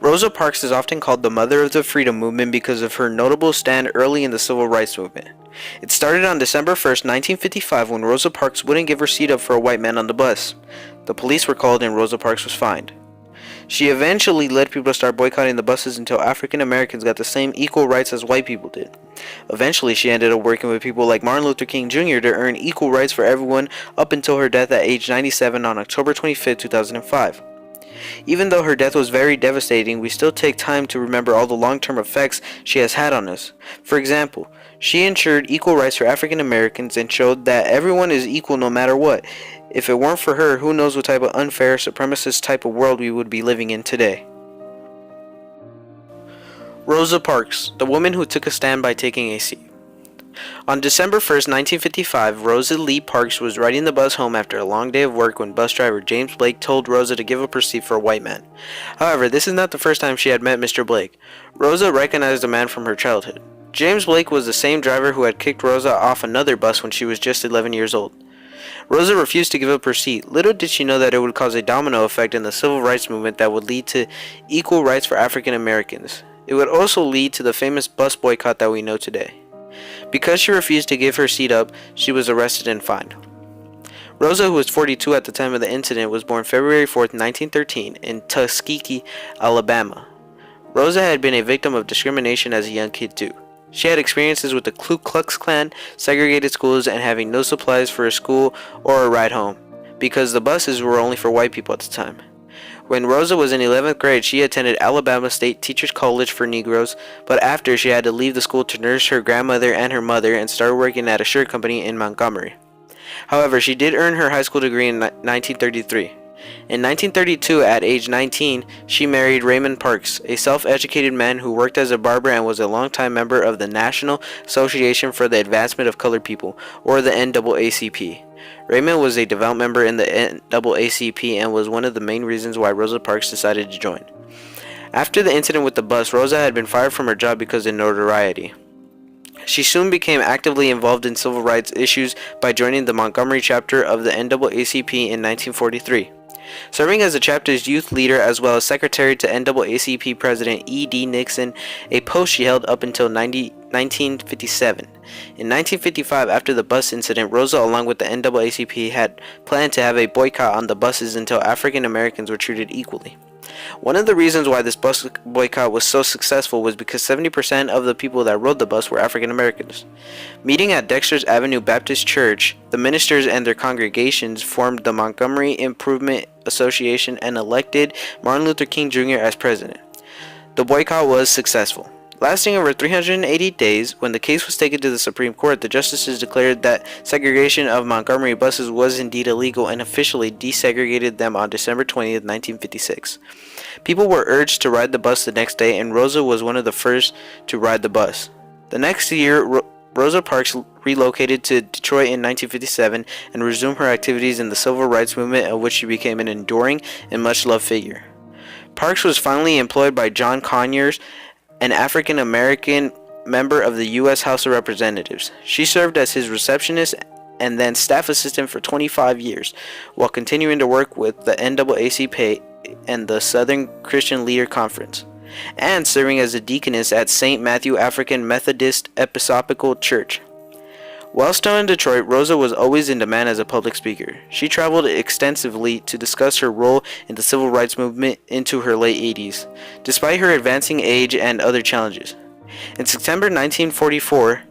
Rosa Parks is often called the mother of the freedom movement because of her notable stand early in the civil rights movement. It started on December 1st, 1955 when Rosa Parks wouldn't give her seat up for a white man on the bus. The police were called and Rosa Parks was fined. She eventually led people to start boycotting the buses until African Americans got the same equal rights as white people did. Eventually, she ended up working with people like Martin Luther King Jr. to earn equal rights for everyone up until her death at age 97 on October 25, 2005. Even though her death was very devastating, we still take time to remember all the long-term effects she has had on us. For example, she ensured equal rights for African Americans and showed that everyone is equal no matter what. If it weren't for her, who knows what type of unfair, supremacist type of world we would be living in today. Rosa Parks, the woman who took a stand by taking a seat. On December 1st, 1955, Rosa Lee Parks was riding the bus home after a long day of work when bus driver James Blake told Rosa to give up her seat for a white man. However, this is not the first time she had met Mr. Blake. Rosa recognized the man from her childhood. James Blake was the same driver who had kicked Rosa off another bus when she was just 11 years old. Rosa refused to give up her seat. Little did she know that it would cause a domino effect in the civil rights movement that would lead to equal rights for African Americans. It would also lead to the famous bus boycott that we know today. Because she refused to give her seat up, she was arrested and fined. Rosa, who was 42 at the time of the incident, was born February 4, 1913, in Tuskegee, Alabama. Rosa had been a victim of discrimination as a young kid too. She had experiences with the Ku Klux Klan, segregated schools, and having no supplies for a school or a ride home, because the buses were only for white people at the time. When Rosa was in 11th grade, she attended Alabama State Teachers College for Negroes, but after she had to leave the school to nurse her grandmother and her mother and started working at a shirt company in Montgomery. However, she did earn her high school degree in 1933. In 1932, at age 19, she married Raymond Parks, a self-educated man who worked as a barber and was a longtime member of the National Association for the Advancement of Colored People, or the NAACP. Raymond was a devout member in the NAACP and was one of the main reasons why Rosa Parks decided to join. After the incident with the bus, Rosa had been fired from her job because of notoriety. She soon became actively involved in civil rights issues by joining the Montgomery chapter of the NAACP in 1943. Serving as the chapter's youth leader as well as secretary to NAACP President E.D. Nixon, a post she held up until 1957. In 1955, after the bus incident, Rosa, along with the NAACP, had planned to have a boycott on the buses until African Americans were treated equally. One of the reasons why this bus boycott was so successful was because 70% of the people that rode the bus were African Americans. Meeting at Dexter's Avenue Baptist Church, the ministers and their congregations formed the Montgomery Improvement Association and elected Martin Luther King Jr. as president. The boycott was successful. Lasting over 380 days, when the case was taken to the Supreme Court, the justices declared that segregation of Montgomery buses was indeed illegal and officially desegregated them on December 20, 1956. People were urged to ride the bus the next day, and Rosa was one of the first to ride the bus. The next year, Rosa Parks relocated to Detroit in 1957 and resumed her activities in the civil rights movement, of which she became an enduring and much-loved figure. Parks was finally employed by John Conyers, an African American member of the U.S. House of Representatives. She served as his receptionist and then staff assistant for 25 years, while continuing to work with the NAACP and the Southern Christian Leader Conference, and serving as a deaconess at St. Matthew African Methodist Episcopal Church. While still in Detroit, Rosa was always in demand as a public speaker. She traveled extensively to discuss her role in the civil rights movement into her late 80s, despite her advancing age and other challenges. In September 1994,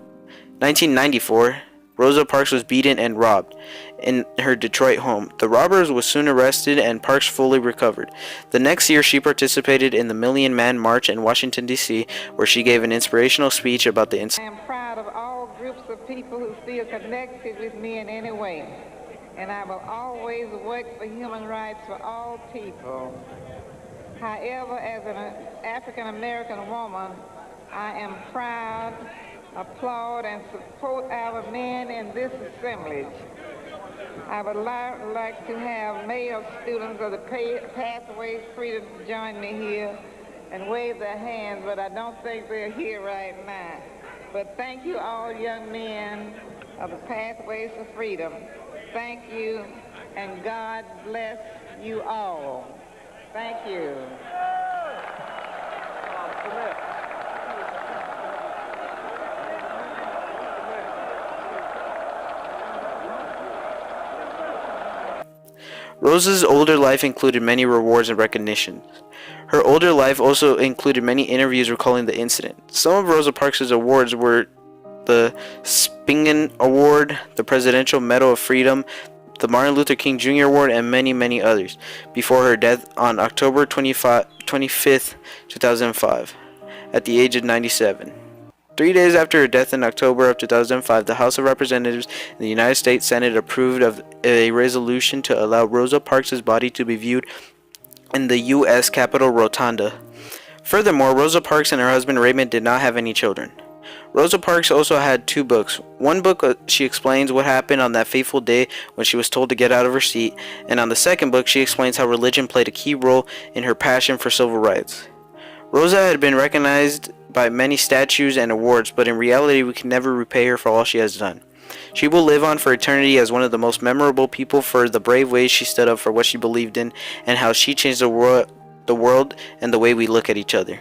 Rosa Parks was beaten and robbed in her Detroit home. The robbers were soon arrested and Parks fully recovered. The next year, she participated in the Million Man March in Washington, D.C., where she gave an inspirational speech about the incident. I am proud of all groups of people who feel connected with me in any way, and I will always work for human rights for all people. However, as an African American woman, I am proud, applaud, and support our men in this assemblage. I would like to have male students of the Pathways Freedom join me here and wave their hands, but I don't think they're here right now. But thank you all young men of the Pathways to Freedom. Thank you, and God bless you all. Thank you. Rosa's older life included many rewards and recognitions. Her older life also included many interviews recalling the incident. Some of Rosa Parks' awards were the Spingen Award, the Presidential Medal of Freedom, the Martin Luther King Jr. Award, and many, many others, before her death on October 25th, 2005, at the age of 97. 3 days after her death in October of 2005, the House of Representatives in the United States Senate approved of a resolution to allow Rosa Parks' body to be viewed in the U.S. Capitol Rotunda. Furthermore, Rosa Parks and her husband Raymond did not have any children. Rosa Parks also had 2 books. One book she explains what happened on that fateful day when she was told to get out of her seat, and on the second book she explains how religion played a key role in her passion for civil rights. Rosa had been recognized by many statues and awards, but in reality we can never repay her for all she has done. She will live on for eternity as one of the most memorable people for the brave ways she stood up for what she believed in and how she changed the world and the way we look at each other.